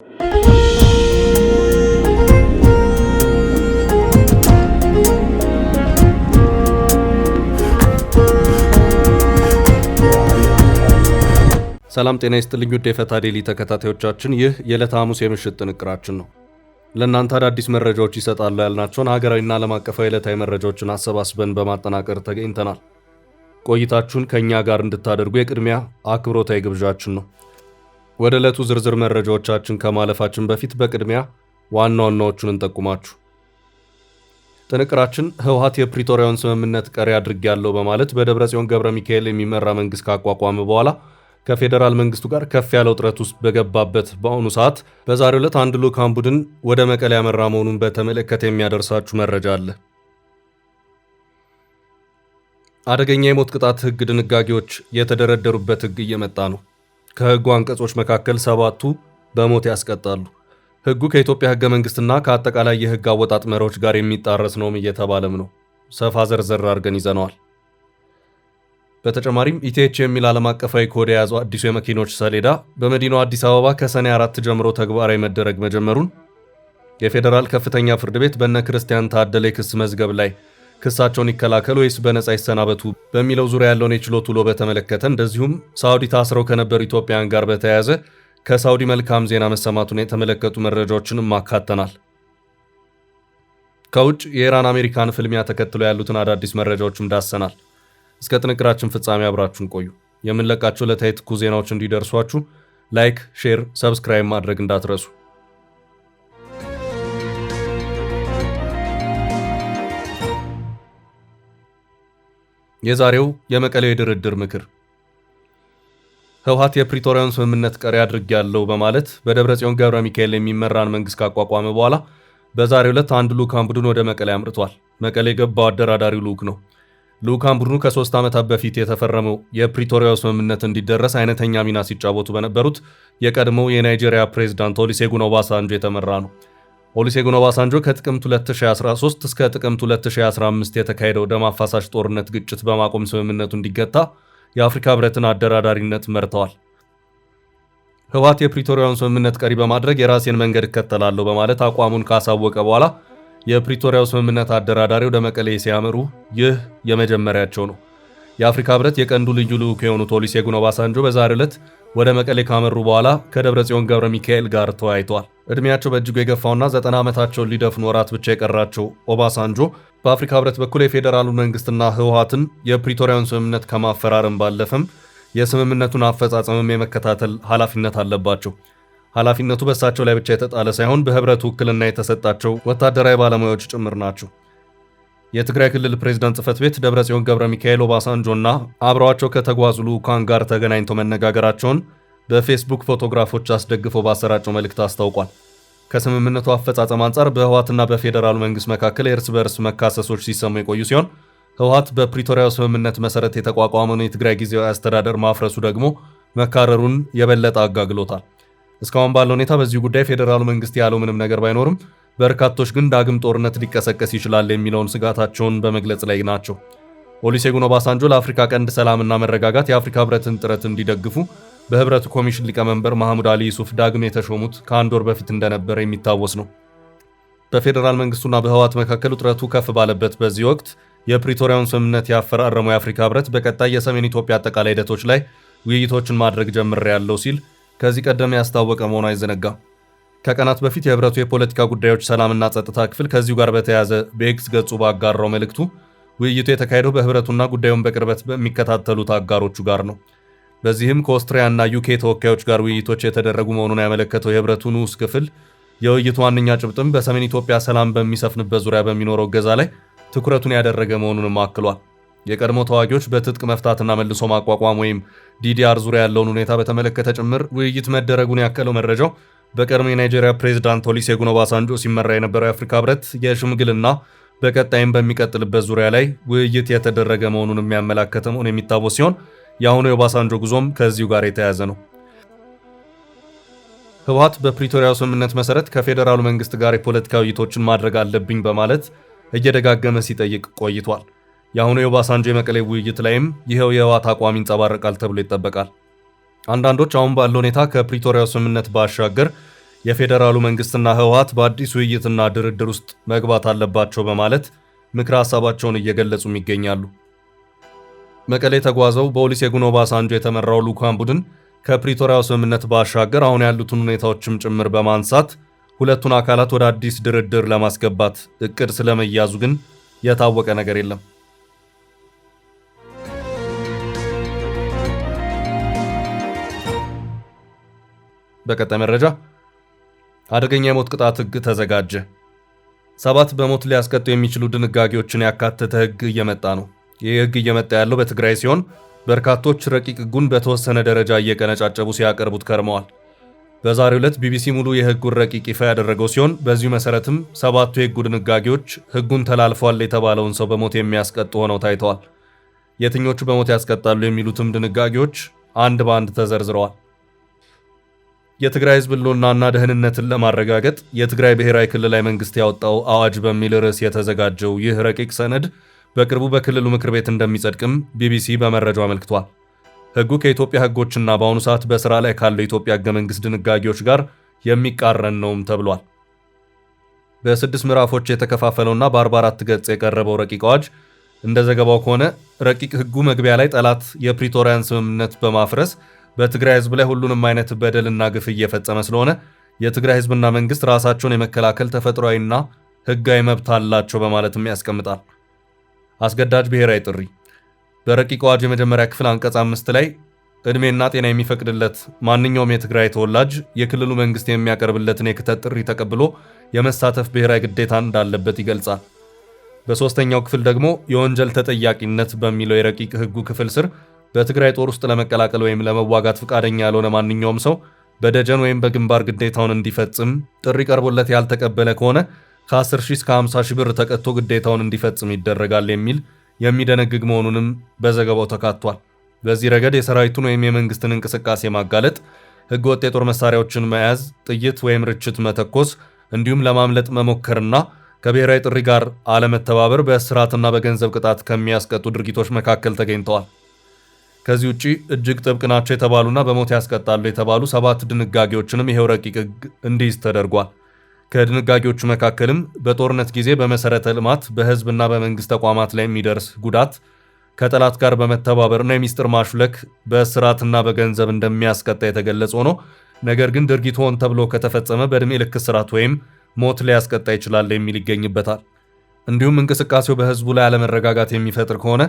ሰላም ጤና ይስጥልኝ ውድ የፈታ ዴሊ ተከታታዮቻችን፣ ይህ የዕለተ ሐሙስ የምሽት ጥንቅራችን ነው። ለእናንተ አዳዲስ መረጃዎች ይሰጣሉ ያልናቸውን ሀገራዊና ዓለም አቀፋዊ ዕለታዊ መረጃዎችን አሰባስበን በማጠናቀር ተገኝተናል። ቆይታችሁን ከእኛ ጋር እንድታደርጉ የቅድሚያ አክብሮታዊ ግብዣችን ነው። ወደ ዕለቱ ዝርዝር መረጃዎቻችን ከማለፋችን በፊት በቅድሚያ ዋና ዋናዎቹን እንጠቁማችሁ። ጥንቅራችን ህወሓት የፕሪቶሪያውን ስምምነት ቀሪ አድርጌያለሁ በማለት በደብረጽዮን ገብረ ሚካኤል የሚመራ መንግስት ካቋቋመ በኋላ ከፌዴራል መንግስቱ ጋር ከፍ ያለ ውጥረት ውስጥ በገባበት በአሁኑ ሰዓት በዛሬው ዕለት አንድ ልዑካን ቡድን ወደ መቀሌ ያመራ መሆኑን በተመለከተ የሚያደርሳችሁ መረጃ አለ። አደገኛ የሞት ቅጣት ህግ ድንጋጌዎች የተደረደሩበት ህግ እየመጣ ነው። ከህጉ አንቀጾች መካከል 7ቱ በሞት ያስቀጣሉ። ህጉ ከኢትዮጵያ ህገ መንግስትና ከአጠቃላይ የህግ አወጣጥ መርሆች ጋር የሚጣረስ ነውም እየተባለም ነው። ሰፋ ዘርዘር አድርገን ይዘነዋል። በተጨማሪም ኢቲኤች የሚል ዓለም አቀፋዊ ኮድ የያዘው አዲሱ የመኪኖች ሰሌዳ በመዲናው አዲስ አበባ ከሰኔ 4 ጀምሮ ተግባራዊ መደረግ መጀመሩን የፌዴራል ከፍተኛ ፍርድ ቤት በነ ክርስቲያን ታደለ የክስ መዝገብ ላይ ክሳቸውን ይከላከሉ ወይስ በነጻ ይሰናበቱ በሚለው ዙሪያ ያለውን የችሎት ውሎ በተመለከተ፣ እንደዚሁም ሳውዲ ታስረው ከነበሩ ኢትዮጵያውያን ጋር በተያያዘ ከሳውዲ መልካም ዜና መሰማቱን የተመለከቱ መረጃዎችንም አካተናል። ከውጭ የኢራን አሜሪካን ፍልሚያ ተከትሎ ያሉትን አዳዲስ መረጃዎችም ዳሰናል። እስከ ጥንቅራችን ፍጻሜ አብራችሁን ቆዩ። የምንለቃቸው ዕለታዊ ትኩስ ዜናዎች እንዲደርሷችሁ ላይክ፣ ሼር፣ ሰብስክራይብ ማድረግ እንዳትረሱ። የዛሬው የመቀሌው የድርድር ምክር ህወሓት የፕሪቶሪያውን ስምምነት ቀሪ አድርጌያለሁ በማለት በደብረጽዮን ገብረ ሚካኤል የሚመራን መንግስት ካቋቋመ በኋላ በዛሬው ዕለት አንድ ልዑካን ቡድን ወደ መቀሌ አምርቷል። መቀሌ የገባው አደራዳሪው ልዑክ ነው። ልዑካን ቡድኑ ከ3 ዓመታት በፊት የተፈረመው የፕሪቶሪያው ስምምነት እንዲደረስ አይነተኛ ሚና ሲጫወቱ በነበሩት የቀድሞው የናይጄሪያ ፕሬዝዳንት ኦሉሴጉን ኦባሳንጆ የተመራ ነው። ኦሉሴጉን ኦባሳንጆ ከጥቅምት 2013 እስከ ጥቅምት 2015 የተካሄደው ደም አፋሳሽ ጦርነት ግጭት በማቆም ስምምነቱ እንዲገታ የአፍሪካ ህብረትን አደራዳሪነት መርተዋል። ህወሓት የፕሪቶሪያውን ስምምነት ቀሪ በማድረግ የራሴን መንገድ እከተላለሁ በማለት አቋሙን ካሳወቀ በኋላ የፕሪቶሪያው ስምምነት አደራዳሪ ወደ መቀሌ ሲያመሩ ይህ የመጀመሪያቸው ነው። የአፍሪካ ህብረት የቀንዱ ልዩ ልዑክ የሆኑት ኦሉሴጉን ኦባሳንጆ በዛሬው ዕለት ወደ መቀሌ ካመሩ በኋላ ከደብረጽዮን ገብረ ሚካኤል ጋር ተወያይተዋል። እድሜያቸው በእጅጉ የገፋውና 90 ዓመታቸውን ሊደፍኑ ወራት ብቻ የቀራቸው ኦባሳንጆ በአፍሪካ ህብረት በኩል የፌዴራሉ መንግስትና ህወሓትን የፕሪቶሪያውን ስምምነት ከማፈራረም ባለፈም የስምምነቱን አፈጻጸምም የመከታተል ኃላፊነት አለባቸው። ኃላፊነቱ በእሳቸው ላይ ብቻ የተጣለ ሳይሆን በህብረቱ ውክልና የተሰጣቸው ወታደራዊ ባለሙያዎች ጭምር ናቸው። የትግራይ ክልል ፕሬዝዳንት ጽህፈት ቤት ደብረጽዮን ገብረ ሚካኤል ኦባሳንጆና አብረዋቸው ከተጓዙ ልዑካን ጋር ተገናኝተው መነጋገራቸውን በፌስቡክ ፎቶግራፎች አስደግፈው ባሰራጨው መልእክት አስታውቋል። ከስምምነቱ አፈጻጸም አንጻር በህወሓትና በፌዴራሉ መንግስት መካከል የእርስ በርስ መካሰሶች ሲሰሙ የቆዩ ሲሆን ህወሓት በፕሪቶሪያው ስምምነት መሰረት የተቋቋመውን የትግራይ ጊዜያዊ አስተዳደር ማፍረሱ ደግሞ መካረሩን የበለጠ አጋግሎታል። እስካሁን ባለው ሁኔታ በዚህ ጉዳይ ፌዴራሉ መንግስት ያለው ምንም ነገር ባይኖርም በርካቶች ግን ዳግም ጦርነት ሊቀሰቀስ ይችላል የሚለውን ስጋታቸውን በመግለጽ ላይ ናቸው። ኦሉሴጉን ኦባሳንጆ ለአፍሪካ ቀንድ ሰላምና መረጋጋት የአፍሪካ ህብረትን ጥረት እንዲደግፉ በህብረቱ ኮሚሽን ሊቀመንበር መሐሙድ አሊ ዩሱፍ ዳግም የተሾሙት ከአንድ ወር በፊት እንደነበረ የሚታወስ ነው። በፌዴራል መንግስቱና በህወሓት መካከል ውጥረቱ ከፍ ባለበት በዚህ ወቅት የፕሪቶሪያውን ስምምነት ያፈራረመው የአፍሪካ ህብረት በቀጣይ የሰሜን ኢትዮጵያ አጠቃላይ ሂደቶች ላይ ውይይቶችን ማድረግ ጀምሬያለሁ ሲል ከዚህ ቀደም ያስታወቀ መሆኑ አይዘነጋም። ከቀናት በፊት የህብረቱ የፖለቲካ ጉዳዮች ሰላምና ጸጥታ ክፍል ከዚሁ ጋር በተያያዘ በኤክስ ገጹ ባጋራው መልእክቱ ውይይቱ የተካሄደው በህብረቱና ጉዳዩን በቅርበት በሚከታተሉት አጋሮቹ ጋር ነው። በዚህም ከኦስትሪያና ዩኬ ተወካዮች ጋር ውይይቶች የተደረጉ መሆኑን ያመለከተው የህብረቱ ንዑስ ክፍል የውይይቱ ዋነኛ ጭብጥም በሰሜን ኢትዮጵያ ሰላም በሚሰፍንበት ዙሪያ በሚኖረው እገዛ ላይ ትኩረቱን ያደረገ መሆኑንም አክሏል። የቀድሞ ተዋጊዎች በትጥቅ መፍታትና መልሶ ማቋቋም ወይም ዲዲአር ዙሪያ ያለውን ሁኔታ በተመለከተ ጭምር ውይይት መደረጉን ያከለው መረጃው በቀድሞ የናይጄሪያ ፕሬዝዳንት ኦሉሴጉን ኦባሳንጆ ሲመራ የነበረው የአፍሪካ ህብረት የሽምግልና በቀጣይም በሚቀጥልበት ዙሪያ ላይ ውይይት የተደረገ መሆኑን የሚያመላክት መሆኑን የሚታወስ ሲሆን የአሁኑ የኦባሳንጆ ጉዞም ከዚሁ ጋር የተያያዘ ነው። ህወሓት በፕሪቶሪያው ስምምነት መሰረት ከፌዴራሉ መንግስት ጋር የፖለቲካ ውይይቶችን ማድረግ አለብኝ በማለት እየደጋገመ ሲጠይቅ ቆይቷል። የአሁኑ የኦባሳንጆ የመቀሌ ውይይት ላይም ይሄው የህወሓት አቋም ይንጸባረቃል ተብሎ ይጠበቃል። አንዳንዶች አሁን ባለው ሁኔታ ከፕሪቶሪያው ስምምነት ባሻገር የፌዴራሉ መንግስትና ህወሓት በአዲስ ውይይትና ድርድር ውስጥ መግባት አለባቸው በማለት ምክረ ሐሳባቸውን እየገለጹም ይገኛሉ። መቀሌ ተጓዘው በኦሉሴጉን ኦባሳንጆ የተመራው ልዑካን ቡድን ከፕሪቶሪያው ስምምነት ባሻገር አሁን ያሉትን ሁኔታዎችም ጭምር በማንሳት ሁለቱን አካላት ወደ አዲስ ድርድር ለማስገባት እቅድ ስለመያዙ ግን የታወቀ ነገር የለም። በቀጣይ መረጃ አደገኛ የሞት ቅጣት ህግ ተዘጋጀ። 7 በሞት ሊያስቀጡ የሚችሉ ድንጋጌዎችን ያካተተ ህግ እየመጣ ነው። ይህ ህግ እየመጣ ያለው በትግራይ ሲሆን በርካቶች ረቂቅ ህጉን በተወሰነ ደረጃ እየቀነጫጨቡ ሲያቀርቡት ከርመዋል። በዛሬው ዕለት ቢቢሲ ሙሉ የህጉን ረቂቅ ይፋ ያደረገው ሲሆን በዚሁ መሰረትም 7ቱ የህጉ ድንጋጌዎች ህጉን ተላልፏል የተባለውን ሰው በሞት የሚያስቀጡ ሆነው ታይተዋል። የትኞቹ በሞት ያስቀጣሉ የሚሉትም ድንጋጌዎች አንድ በአንድ ተዘርዝረዋል። የትግራይ ህዝብ ህልውናና ደህንነትን ለማረጋገጥ የትግራይ ብሔራዊ ክልላዊ መንግስት ያወጣው አዋጅ በሚል ርዕስ የተዘጋጀው ይህ ረቂቅ ሰነድ በቅርቡ በክልሉ ምክር ቤት እንደሚጸድቅም ቢቢሲ በመረጃው አመልክቷል። ህጉ ከኢትዮጵያ ህጎችና በአሁኑ ሰዓት በስራ ላይ ካለው የኢትዮጵያ ህገ መንግስት ድንጋጌዎች ጋር የሚቃረን ነውም ተብሏል። በ6 ምዕራፎች የተከፋፈለውና በ44 ገጽ የቀረበው ረቂቅ አዋጅ እንደ ዘገባው ከሆነ ረቂቅ ህጉ መግቢያ ላይ ጠላት የፕሪቶሪያን ስምምነት በማፍረስ በትግራይ ህዝብ ላይ ሁሉንም አይነት በደልና ግፍ እየፈጸመ ስለሆነ የትግራይ ህዝብና መንግስት ራሳቸውን የመከላከል ተፈጥሯዊና ህጋዊ መብት አላቸው በማለትም ያስቀምጣል። አስገዳጅ ብሔራዊ ጥሪ በረቂቅ አዋጅ የመጀመሪያ ክፍል አንቀጽ 5 ላይ ዕድሜና ጤና የሚፈቅድለት ማንኛውም የትግራይ ተወላጅ የክልሉ መንግስት የሚያቀርብለትን የክተት ጥሪ ተቀብሎ የመሳተፍ ብሔራዊ ግዴታ እንዳለበት ይገልጻል። በሶስተኛው ክፍል ደግሞ የወንጀል ተጠያቂነት በሚለው የረቂቅ ህጉ ክፍል ስር በትግራይ ጦር ውስጥ ለመቀላቀል ወይም ለመዋጋት ፈቃደኛ ያልሆነ ማንኛውም ሰው በደጀን ወይም በግንባር ግዴታውን እንዲፈጽም ጥሪ ቀርቦለት ያልተቀበለ ከሆነ ከ10,000 እስከ 50,000 ብር ተቀጥቶ ግዴታውን እንዲፈጽም ይደረጋል የሚል የሚደነግግ መሆኑንም በዘገባው ተካቷል። በዚህ ረገድ የሰራዊቱን ወይም የመንግስትን እንቅስቃሴ ማጋለጥ፣ ህገወጥ የጦር መሳሪያዎችን መያዝ፣ ጥይት ወይም ርችት መተኮስ እንዲሁም ለማምለጥ መሞከርና ከብሔራዊ ጥሪ ጋር አለመተባበር በእስራትና በገንዘብ ቅጣት ከሚያስቀጡ ድርጊቶች መካከል ተገኝተዋል። ከዚህ ውጪ እጅግ ጥብቅ ናቸው የተባሉና በሞት ያስቀጣሉ የተባሉ 7 ድንጋጌዎችንም ይሄው ረቂቅ ህግ እንዲይዝ ተደርጓል። ከድንጋጌዎቹ መካከልም በጦርነት ጊዜ በመሰረተ ልማት በህዝብና በመንግስት ተቋማት ላይ የሚደርስ ጉዳት ከጠላት ጋር በመተባበርና የሚስጥር ማሹለክ በእስራትና በገንዘብ እንደሚያስቀጣ የተገለጸ ሆኖ ነገር ግን ድርጊቱ ሆን ተብሎ ከተፈጸመ በዕድሜ ልክ እስራት ወይም ሞት ሊያስቀጣ ይችላል የሚል ይገኝበታል። እንዲሁም እንቅስቃሴው በህዝቡ ላይ አለመረጋጋት የሚፈጥር ከሆነ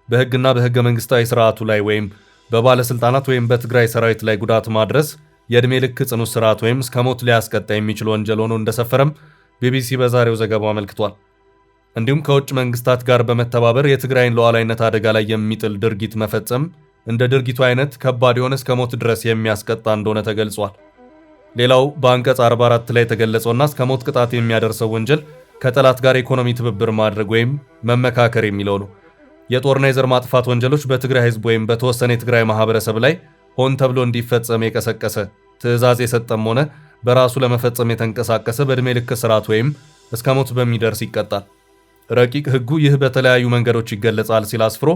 በህግና በህገ መንግስታዊ ስርዓቱ ላይ ወይም በባለስልጣናት ወይም በትግራይ ሰራዊት ላይ ጉዳት ማድረስ የዕድሜ ልክ ጽኑ እስራት ወይም እስከ ሞት ሊያስቀጣ የሚችል ወንጀል ሆኖ እንደሰፈረም ቢቢሲ በዛሬው ዘገባው አመልክቷል። እንዲሁም ከውጭ መንግስታት ጋር በመተባበር የትግራይን ሉዓላዊነት አደጋ ላይ የሚጥል ድርጊት መፈጸም እንደ ድርጊቱ አይነት ከባድ የሆነ እስከ ሞት ድረስ የሚያስቀጣ እንደሆነ ተገልጿል። ሌላው በአንቀጽ 44 ላይ የተገለጸውና እስከ ሞት ቅጣት የሚያደርሰው ወንጀል ከጠላት ጋር የኢኮኖሚ ትብብር ማድረግ ወይም መመካከር የሚለው ነው። የጦርና የዘር ማጥፋት ወንጀሎች በትግራይ ህዝብ ወይም በተወሰነ የትግራይ ማህበረሰብ ላይ ሆን ተብሎ እንዲፈጸም የቀሰቀሰ ትዕዛዝ የሰጠም ሆነ በራሱ ለመፈጸም የተንቀሳቀሰ በዕድሜ ልክ እስራት ወይም እስከ ሞት በሚደርስ ይቀጣል። ረቂቅ ህጉ ይህ በተለያዩ መንገዶች ይገለጻል ሲል አስፍሮ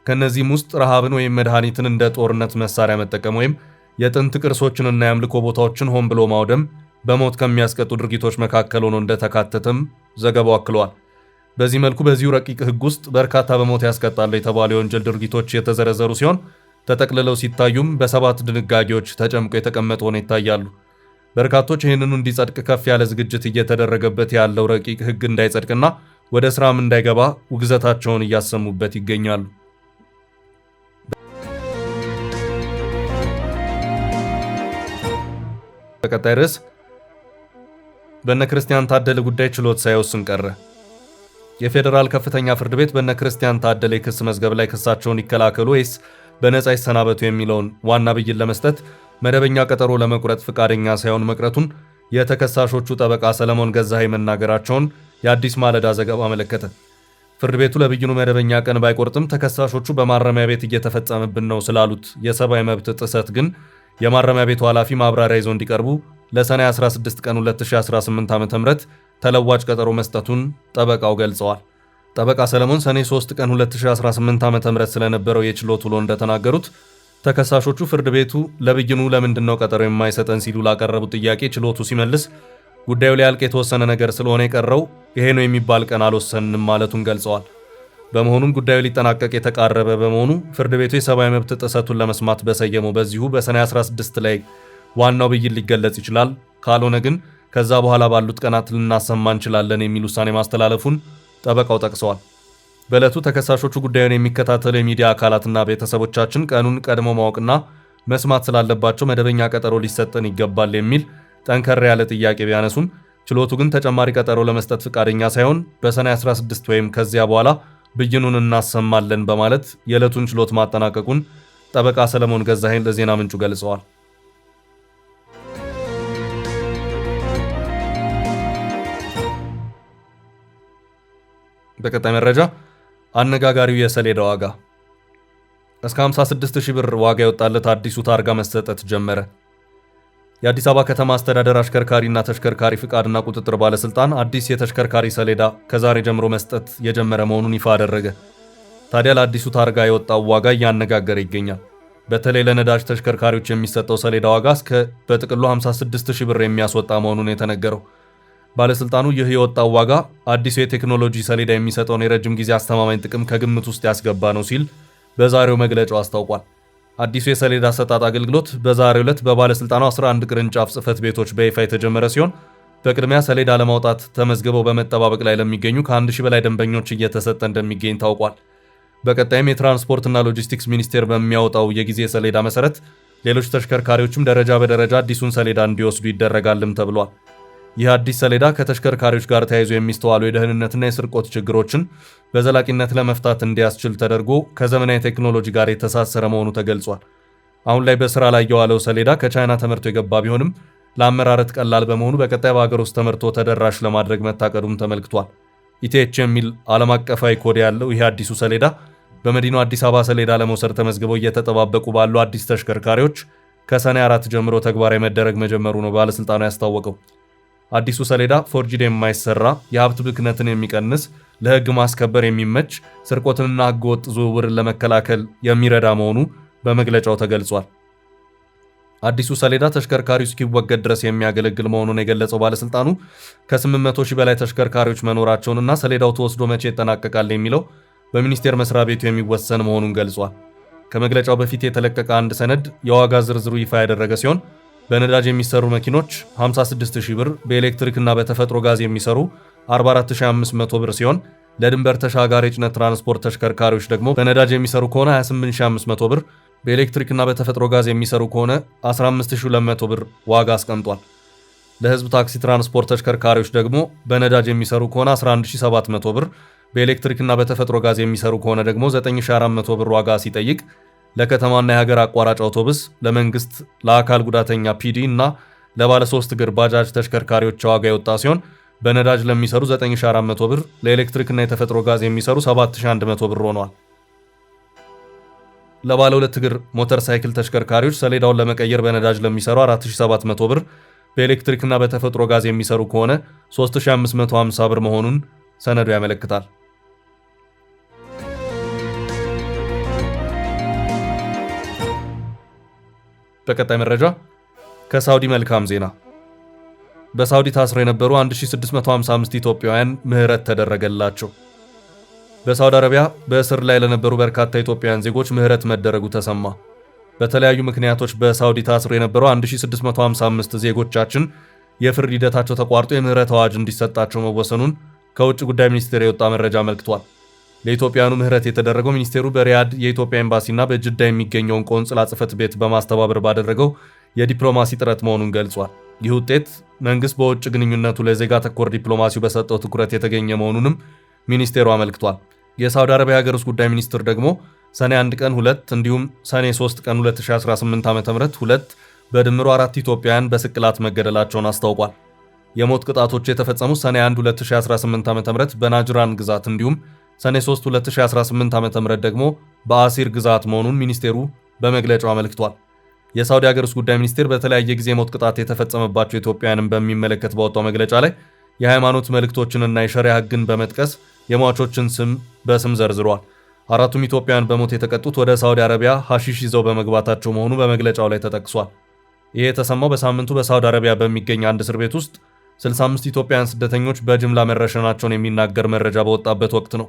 ከነዚህም ውስጥ ረሃብን ወይም መድኃኒትን እንደ ጦርነት መሳሪያ መጠቀም ወይም የጥንት ቅርሶችንና የአምልኮ ቦታዎችን ሆን ብሎ ማውደም በሞት ከሚያስቀጡ ድርጊቶች መካከል ሆኖ እንደተካተተም ዘገባው አክሏል። በዚህ መልኩ በዚሁ ረቂቅ ህግ ውስጥ በርካታ በሞት ያስቀጣሉ የተባሉ የወንጀል ድርጊቶች የተዘረዘሩ ሲሆን ተጠቅልለው ሲታዩም በ7 ድንጋጌዎች ተጨምቆ የተቀመጡ ሆነው ይታያሉ። በርካቶች ይህንኑ እንዲጸድቅ ከፍ ያለ ዝግጅት እየተደረገበት ያለው ረቂቅ ህግ እንዳይጸድቅና ወደ ስራም እንዳይገባ ውግዘታቸውን እያሰሙበት ይገኛሉ። በቀጣይ ርዕስ በእነ ክርስቲያን ታደለ ጉዳይ ችሎት ሳይወስን ቀረ። የፌዴራል ከፍተኛ ፍርድ ቤት በእነ ክርስቲያን ታደለ የክስ መዝገብ ላይ ክሳቸውን ይከላከሉ ወይስ በነጻ ይሰናበቱ የሚለውን ዋና ብይን ለመስጠት መደበኛ ቀጠሮ ለመቁረጥ ፈቃደኛ ሳይሆን መቅረቱን የተከሳሾቹ ጠበቃ ሰለሞን ገዛኸኝ መናገራቸውን የአዲስ ማለዳ ዘገባ አመለከተ። ፍርድ ቤቱ ለብይኑ መደበኛ ቀን ባይቆርጥም ተከሳሾቹ በማረሚያ ቤት እየተፈጸመብን ነው ስላሉት የሰብአዊ መብት ጥሰት ግን የማረሚያ ቤቱ ኃላፊ ማብራሪያ ይዘው እንዲቀርቡ ለሰኔ 16 ቀን 2018 ዓ.ም ተለዋጭ ቀጠሮ መስጠቱን ጠበቃው ገልጸዋል። ጠበቃ ሰለሞን ሰኔ 3 ቀን 2018 ዓ.ም ስለነበረው የችሎት ውሎ እንደተናገሩት ተከሳሾቹ ፍርድ ቤቱ ለብይኑ ለምንድነው ቀጠሮ የማይሰጠን ሲሉ ላቀረቡት ጥያቄ ችሎቱ ሲመልስ ጉዳዩ ሊያልቅ የተወሰነ ነገር ስለሆነ የቀረው ይሄ ነው የሚባል ቀን አልወሰንም ማለቱን ገልጸዋል። በመሆኑም ጉዳዩ ሊጠናቀቅ የተቃረበ በመሆኑ ፍርድ ቤቱ የሰብአዊ መብት ጥሰቱን ለመስማት በሰየመው በዚሁ በሰኔ 16 ላይ ዋናው ብይን ሊገለጽ ይችላል፣ ካልሆነ ግን ከዛ በኋላ ባሉት ቀናት ልናሰማ እንችላለን የሚል ውሳኔ ማስተላለፉን ጠበቃው ጠቅሰዋል። በዕለቱ ተከሳሾቹ ጉዳዩን የሚከታተሉ የሚዲያ አካላትና ቤተሰቦቻችን ቀኑን ቀድሞ ማወቅና መስማት ስላለባቸው መደበኛ ቀጠሮ ሊሰጠን ይገባል የሚል ጠንከር ያለ ጥያቄ ቢያነሱም ችሎቱ ግን ተጨማሪ ቀጠሮ ለመስጠት ፍቃደኛ ሳይሆን በሰኔ 16 ወይም ከዚያ በኋላ ብይኑን እናሰማለን በማለት የዕለቱን ችሎት ማጠናቀቁን ጠበቃ ሰለሞን ገዛኸኝ ለዜና ምንጩ ገልጸዋል። በቀጣይ መረጃ አነጋጋሪው የሰሌዳ ዋጋ እስከ 56000 ብር ዋጋ የወጣለት አዲሱ ታርጋ መሰጠት ጀመረ። የአዲስ አበባ ከተማ አስተዳደር አሽከርካሪና ተሽከርካሪ ፍቃድና ቁጥጥር ባለስልጣን አዲስ የተሽከርካሪ ሰሌዳ ከዛሬ ጀምሮ መስጠት የጀመረ መሆኑን ይፋ አደረገ። ታዲያ ለአዲሱ ታርጋ የወጣው ዋጋ እያነጋገረ ይገኛል። በተለይ ለነዳጅ ተሽከርካሪዎች የሚሰጠው ሰሌዳ ዋጋ እስከ በጥቅሉ 56000 ብር የሚያስወጣ መሆኑን የተነገረው ባለስልጣኑ ይህ የወጣው ዋጋ አዲሱ የቴክኖሎጂ ሰሌዳ የሚሰጠውን የረጅም ጊዜ አስተማማኝ ጥቅም ከግምት ውስጥ ያስገባ ነው ሲል በዛሬው መግለጫው አስታውቋል። አዲሱ የሰሌዳ አሰጣጥ አገልግሎት በዛሬው ዕለት በባለስልጣኑ 11 ቅርንጫፍ ጽህፈት ቤቶች በይፋ የተጀመረ ሲሆን በቅድሚያ ሰሌዳ ለማውጣት ተመዝግበው በመጠባበቅ ላይ ለሚገኙ ከ1000 በላይ ደንበኞች እየተሰጠ እንደሚገኝ ታውቋል። በቀጣይም የትራንስፖርትና ሎጂስቲክስ ሚኒስቴር በሚያወጣው የጊዜ ሰሌዳ መሰረት ሌሎች ተሽከርካሪዎችም ደረጃ በደረጃ አዲሱን ሰሌዳ እንዲወስዱ ይደረጋልም ተብሏል። ይህ አዲስ ሰሌዳ ከተሽከርካሪዎች ጋር ተያይዞ የሚስተዋሉ የደህንነትና የስርቆት ችግሮችን በዘላቂነት ለመፍታት እንዲያስችል ተደርጎ ከዘመናዊ ቴክኖሎጂ ጋር የተሳሰረ መሆኑ ተገልጿል። አሁን ላይ በስራ ላይ የዋለው ሰሌዳ ከቻይና ተመርቶ የገባ ቢሆንም ለአመራረት ቀላል በመሆኑ በቀጣይ በሀገር ውስጥ ተመርቶ ተደራሽ ለማድረግ መታቀዱም ተመልክቷል። ኢቲኤች የሚል ዓለም አቀፋዊ ኮድ ያለው ይህ አዲሱ ሰሌዳ በመዲናው አዲስ አበባ ሰሌዳ ለመውሰድ ተመዝግበው እየተጠባበቁ ባሉ አዲስ ተሽከርካሪዎች ከሰኔ 4 ጀምሮ ተግባራዊ መደረግ መጀመሩ ነው ባለስልጣኑ ያስታወቀው። አዲሱ ሰሌዳ ፎርጂድ የማይሰራ የሀብት ብክነትን የሚቀንስ ለሕግ ማስከበር የሚመች ስርቆትንና ሕገወጥ ዝውውርን ለመከላከል የሚረዳ መሆኑ በመግለጫው ተገልጿል። አዲሱ ሰሌዳ ተሽከርካሪው እስኪወገድ ድረስ የሚያገለግል መሆኑን የገለጸው ባለስልጣኑ ከ800 ሺህ በላይ ተሽከርካሪዎች መኖራቸውንና ሰሌዳው ተወስዶ መቼ ይጠናቀቃል የሚለው በሚኒስቴር መስሪያ ቤቱ የሚወሰን መሆኑን ገልጿል። ከመግለጫው በፊት የተለቀቀ አንድ ሰነድ የዋጋ ዝርዝሩ ይፋ ያደረገ ሲሆን በነዳጅ የሚሰሩ መኪኖች 56000 ብር፣ በኤሌክትሪክና በተፈጥሮ ጋዝ የሚሰሩ 44500 ብር ሲሆን ለድንበር ተሻጋሪ የጭነት ትራንስፖርት ተሽከርካሪዎች ደግሞ በነዳጅ የሚሰሩ ከሆነ 28500 ብር፣ በኤሌክትሪክና በተፈጥሮ ጋዝ የሚሰሩ ከሆነ 15200 ብር ዋጋ አስቀምጧል። ለህዝብ ታክሲ ትራንስፖርት ተሽከርካሪዎች ደግሞ በነዳጅ የሚሰሩ ከሆነ 11700 ብር፣ በኤሌክትሪክና በተፈጥሮ ጋዝ የሚሰሩ ከሆነ ደግሞ 9400 ብር ዋጋ ሲጠይቅ ለከተማና የሀገር አቋራጭ አውቶቡስ፣ ለመንግስት፣ ለአካል ጉዳተኛ ፒዲ እና ለባለ 3 እግር ባጃጅ ተሽከርካሪዎች ዋጋ የወጣ ሲሆን በነዳጅ ለሚሰሩ 9400 ብር፣ ለኤሌክትሪክና የተፈጥሮ ጋዝ የሚሰሩ 7100 ብር ሆኗል። ለባለ 2 እግር ሞተር ሳይክል ተሽከርካሪዎች ሰሌዳውን ለመቀየር በነዳጅ ለሚሰሩ 4700 ብር፣ በኤሌክትሪክና በተፈጥሮ ጋዝ የሚሰሩ ከሆነ 3550 ብር መሆኑን ሰነዱ ያመለክታል። በቀጣይ መረጃ ከሳውዲ መልካም ዜና። በሳውዲ ታስረው የነበሩ 1655 ኢትዮጵያውያን ምህረት ተደረገላቸው። በሳውዲ አረቢያ በእስር ላይ ለነበሩ በርካታ ኢትዮጵያውያን ዜጎች ምህረት መደረጉ ተሰማ። በተለያዩ ምክንያቶች በሳውዲ ታስረው የነበሩ 1655 ዜጎቻችን የፍርድ ሂደታቸው ተቋርጦ የምህረት አዋጅ እንዲሰጣቸው መወሰኑን ከውጭ ጉዳይ ሚኒስቴር የወጣ መረጃ አመልክቷል። ለኢትዮጵያውያኑ ምህረት የተደረገው ሚኒስቴሩ በሪያድ የኢትዮጵያ ኤምባሲና በጅዳ የሚገኘውን ቆንጽላ ጽሕፈት ቤት በማስተባበር ባደረገው የዲፕሎማሲ ጥረት መሆኑን ገልጿል። ይህ ውጤት መንግስት በውጭ ግንኙነቱ ለዜጋ ተኮር ዲፕሎማሲው በሰጠው ትኩረት የተገኘ መሆኑንም ሚኒስቴሩ አመልክቷል። የሳውዲ አረቢያ ሀገር ውስጥ ጉዳይ ሚኒስትር ደግሞ ሰኔ 1 ቀን 2 እንዲሁም ሰኔ 3 ቀን 2018 ዓ.ም 2 በድምሩ 4 ኢትዮጵያውያን በስቅላት መገደላቸውን አስታውቋል። የሞት ቅጣቶች የተፈጸሙት ሰኔ 1 2018 ዓ.ም በናጅራን ግዛት እንዲሁም ሰኔ 3 2018 ዓ.ም ደግሞ በአሲር ግዛት መሆኑን ሚኒስቴሩ በመግለጫው አመልክቷል። የሳውዲ ሀገር ውስጥ ጉዳይ ሚኒስቴር በተለያየ ጊዜ ሞት ቅጣት የተፈጸመባቸው ኢትዮጵያውያንን በሚመለከት ባወጣው መግለጫ ላይ የሃይማኖት መልእክቶችንና የሸሪያ ሕግን በመጥቀስ የሟቾችን ስም በስም ዘርዝሯል። አራቱም ኢትዮጵያውያን በሞት የተቀጡት ወደ ሳውዲ አረቢያ ሐሺሽ ይዘው በመግባታቸው መሆኑ በመግለጫው ላይ ተጠቅሷል። ይህ የተሰማው በሳምንቱ በሳውዲ አረቢያ በሚገኝ አንድ እስር ቤት ውስጥ 65 ኢትዮጵያውያን ስደተኞች በጅምላ መረሸናቸውን የሚናገር መረጃ በወጣበት ወቅት ነው።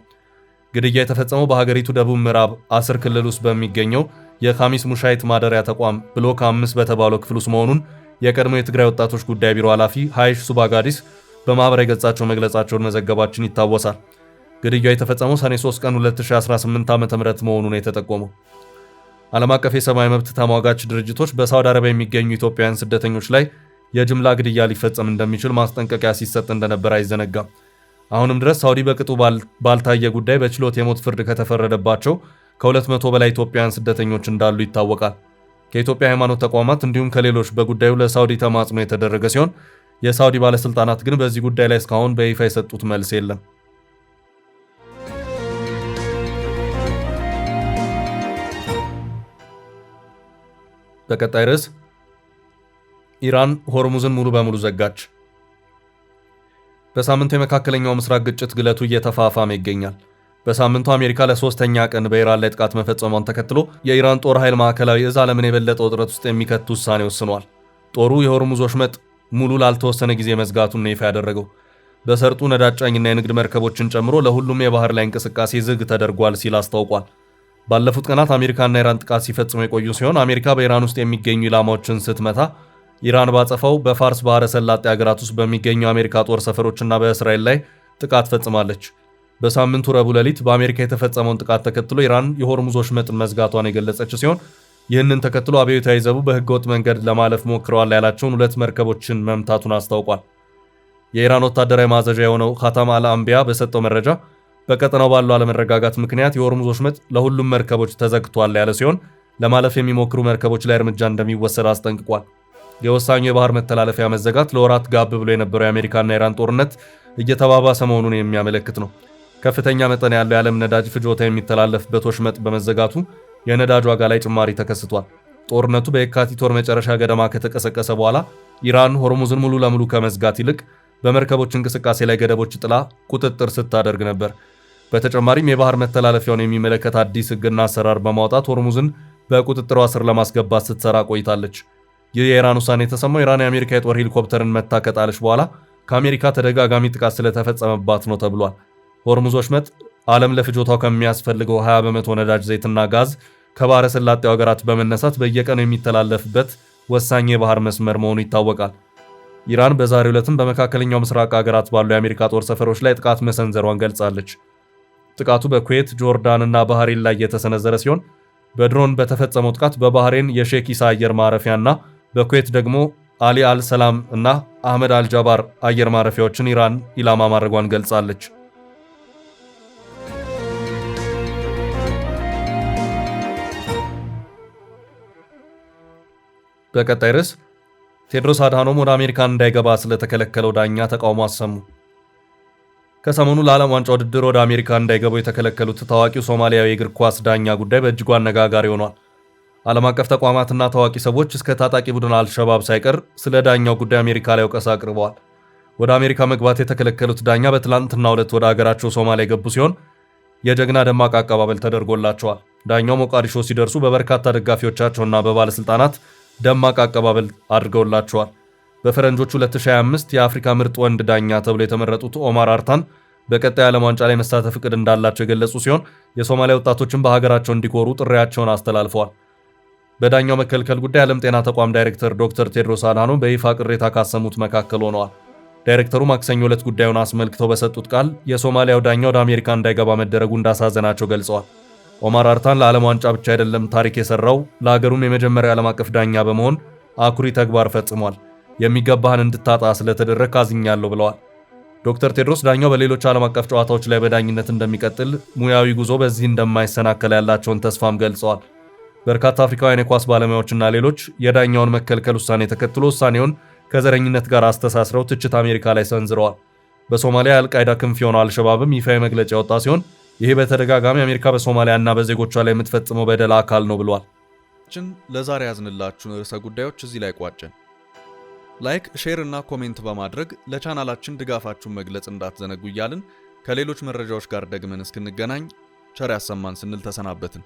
ግድያ የተፈጸመው በሀገሪቱ ደቡብ ምዕራብ አስር ክልል ውስጥ በሚገኘው የካሚስ ሙሻይት ማደሪያ ተቋም ብሎክ 5 በተባለው ክፍል ውስጥ መሆኑን የቀድሞ የትግራይ ወጣቶች ጉዳይ ቢሮ ኃላፊ ሃይሽ ሱባጋዲስ በማህበራዊ ገጻቸው መግለጻቸውን መዘገባችን ይታወሳል። ግድያው የተፈጸመው ሰኔ 3 ቀን 2018 ዓ.ም መሆኑን የተጠቆመው ዓለም አቀፍ የሰብአዊ መብት ተሟጋች ድርጅቶች በሳውዲ አረቢያ የሚገኙ ኢትዮጵያውያን ስደተኞች ላይ የጅምላ ግድያ ሊፈጸም እንደሚችል ማስጠንቀቂያ ሲሰጥ እንደነበር አይዘነጋም። አሁንም ድረስ ሳውዲ በቅጡ ባልታየ ጉዳይ በችሎት የሞት ፍርድ ከተፈረደባቸው ከ200 በላይ ኢትዮጵያውያን ስደተኞች እንዳሉ ይታወቃል። ከኢትዮጵያ ሃይማኖት ተቋማት እንዲሁም ከሌሎች በጉዳዩ ለሳውዲ ተማጽኖ የተደረገ ሲሆን የሳውዲ ባለስልጣናት ግን በዚህ ጉዳይ ላይ እስካሁን በይፋ የሰጡት መልስ የለም። በቀጣይ ርዕስ ኢራን ሆርሙዝን ሙሉ በሙሉ ዘጋች። በሳምንቱ የመካከለኛው ምስራቅ ግጭት ግለቱ እየተፋፋመ ይገኛል። በሳምንቱ አሜሪካ ለሶስተኛ ቀን በኢራን ላይ ጥቃት መፈጸሟን ተከትሎ የኢራን ጦር ኃይል ማዕከላዊ እዝ ዓለምን የበለጠ ውጥረት ውስጥ የሚከት ውሳኔ ወስኗል። ጦሩ የሆርሙዝ ወሽመጥ ሙሉ ላልተወሰነ ጊዜ መዝጋቱን ነው ይፋ ያደረገው። በሰርጡ ነዳጅ ጫኝና የንግድ መርከቦችን ጨምሮ ለሁሉም የባህር ላይ እንቅስቃሴ ዝግ ተደርጓል ሲል አስታውቋል። ባለፉት ቀናት አሜሪካና ኢራን ጥቃት ሲፈጽሙ የቆዩ ሲሆን አሜሪካ በኢራን ውስጥ የሚገኙ ኢላማዎችን ስትመታ፣ ኢራን ባጸፋው በፋርስ ባህረ ሰላጤ ሀገራት ውስጥ በሚገኙ የአሜሪካ ጦር ሰፈሮችና በእስራኤል ላይ ጥቃት ፈጽማለች። በሳምንቱ ረቡዕ ሌሊት በአሜሪካ የተፈጸመውን ጥቃት ተከትሎ ኢራን የሆርሙዝ ወሽመጥን መዝጋቷን የገለጸች ሲሆን ይህንን ተከትሎ አብዮታዊ ዘቡ በህገወጥ መንገድ ለማለፍ ሞክረዋል ያላቸውን 2 መርከቦችን መምታቱን አስታውቋል። የኢራን ወታደራዊ ማዘዣ የሆነው ኻታም አል-አንቢያ በሰጠው መረጃ በቀጠናው ባለው አለመረጋጋት ምክንያት የሆርሙዝ ወሽመጥ ለሁሉም መርከቦች ተዘግቷል ያለ ሲሆን ለማለፍ የሚሞክሩ መርከቦች ላይ እርምጃ እንደሚወሰድ አስጠንቅቋል። የወሳኙ የባህር መተላለፊያ መዘጋት ለወራት ጋብ ብሎ የነበረው የአሜሪካና ኢራን ጦርነት እየተባባሰ መሆኑን የሚያመለክት ነው። ከፍተኛ መጠን ያለው የዓለም ነዳጅ ፍጆታ የሚተላለፍበት ወሽመጥ በመዘጋቱ የነዳጅ ዋጋ ላይ ጭማሪ ተከስቷል። ጦርነቱ በየካቲት ወር መጨረሻ ገደማ ከተቀሰቀሰ በኋላ ኢራን ሆርሙዝን ሙሉ ለሙሉ ከመዝጋት ይልቅ በመርከቦች እንቅስቃሴ ላይ ገደቦች ጥላ ቁጥጥር ስታደርግ ነበር። በተጨማሪም የባህር መተላለፊያውን የሚመለከት አዲስ ሕግና አሰራር በማውጣት ሆርሙዝን በቁጥጥሯ ስር ለማስገባት ስትሰራ ቆይታለች። ይህ የኢራን ውሳኔ የተሰማው ኢራን የአሜሪካ የጦር ሄሊኮፕተርን መታ ከጣለች በኋላ ከአሜሪካ ተደጋጋሚ ጥቃት ስለተፈጸመባት ነው ተብሏል። ሆርሙዝ ወሽመጥ ዓለም ለፍጆታው ከሚያስፈልገው 20 በመቶ ነዳጅ ዘይትና ጋዝ ከባህረ ሰላጤው ሀገራት በመነሳት በየቀኑ የሚተላለፍበት ወሳኝ የባህር መስመር መሆኑ ይታወቃል። ኢራን በዛሬው ዕለትም በመካከለኛው ምስራቅ ሀገራት ባሉ የአሜሪካ ጦር ሰፈሮች ላይ ጥቃት መሰንዘሯን ገልጻለች። ጥቃቱ በኩዌት፣ ጆርዳን እና ባህሬን ላይ የተሰነዘረ ሲሆን በድሮን በተፈጸመው ጥቃት በባህሬን የሼክ ኢሳ አየር ማረፊያና በኩዌት ደግሞ አሊ አልሰላም እና አህመድ አልጃባር አየር ማረፊያዎችን ኢራን ኢላማ ማድረጓን ገልጻለች። በቀጣይ ርዕስ ቴድሮስ አድሃኖም ወደ አሜሪካን እንዳይገባ ስለተከለከለው ዳኛ ተቃውሞ አሰሙ። ከሰሞኑ ለዓለም ዋንጫ ውድድር ወደ አሜሪካ እንዳይገቡ የተከለከሉት ታዋቂው ሶማሊያዊ የእግር ኳስ ዳኛ ጉዳይ በእጅጉ አነጋጋሪ ሆኗል። ዓለም አቀፍ ተቋማትና ታዋቂ ሰዎች እስከ ታጣቂ ቡድን አልሸባብ ሳይቀር ስለ ዳኛው ጉዳይ አሜሪካ ላይ ወቀሳ አቅርበዋል። ወደ አሜሪካ መግባት የተከለከሉት ዳኛ በትላንትናው ዕለት ወደ አገራቸው ሶማሊያ የገቡ ሲሆን የጀግና ደማቅ አቀባበል ተደርጎላቸዋል። ዳኛው ሞቃዲሾ ሲደርሱ በበርካታ ደጋፊዎቻቸውና በባለስልጣናት ደማቅ አቀባበል አድርገውላቸዋል። በፈረንጆቹ 2025 የአፍሪካ ምርጥ ወንድ ዳኛ ተብሎ የተመረጡት ኦማር አርታን በቀጣይ ዓለም ዋንጫ ላይ መሳተፍ እቅድ እንዳላቸው የገለጹ ሲሆን የሶማሊያ ወጣቶችን በሀገራቸው እንዲኮሩ ጥሪያቸውን አስተላልፈዋል። በዳኛው መከልከል ጉዳይ የዓለም ጤና ተቋም ዳይሬክተር ዶክተር ቴድሮስ አድሃኖም በይፋ ቅሬታ ካሰሙት መካከል ሆነዋል። ዳይሬክተሩ ማክሰኞ ዕለት ጉዳዩን አስመልክተው በሰጡት ቃል የሶማሊያው ዳኛ ወደ አሜሪካ እንዳይገባ መደረጉ እንዳሳዘናቸው ገልጸዋል። ኦማር አርታን ለዓለም ዋንጫ ብቻ አይደለም ታሪክ የሰራው ለሀገሩም የመጀመሪያ ዓለም አቀፍ ዳኛ በመሆን አኩሪ ተግባር ፈጽሟል። የሚገባህን እንድታጣ ስለተደረግ አዝኛለሁ ብለዋል። ዶክተር ቴድሮስ ዳኛው በሌሎች ዓለም አቀፍ ጨዋታዎች ላይ በዳኝነት እንደሚቀጥል፣ ሙያዊ ጉዞ በዚህ እንደማይሰናከል ያላቸውን ተስፋም ገልጸዋል። በርካታ አፍሪካውያን የኳስ ባለሙያዎችና ሌሎች የዳኛውን መከልከል ውሳኔ ተከትሎ ውሳኔውን ከዘረኝነት ጋር አስተሳስረው ትችት አሜሪካ ላይ ሰንዝረዋል። በሶማሊያ የአልቃይዳ ክንፍ የሆነው አልሸባብም ይፋዊ መግለጫ ያወጣ ሲሆን ይህ በተደጋጋሚ አሜሪካ በሶማሊያና በዜጎቿ ላይ የምትፈጽመው በደል አካል ነው ብሏል። ለዛሬ ያዝንላችሁን ርዕሰ ጉዳዮች እዚህ ላይ ቋጨን። ላይክ፣ ሼር እና ኮሜንት በማድረግ ለቻናላችን ድጋፋችሁን መግለጽ እንዳትዘነጉ እያልን ከሌሎች መረጃዎች ጋር ደግመን እስክንገናኝ ቸር ያሰማን ስንል ተሰናበትን።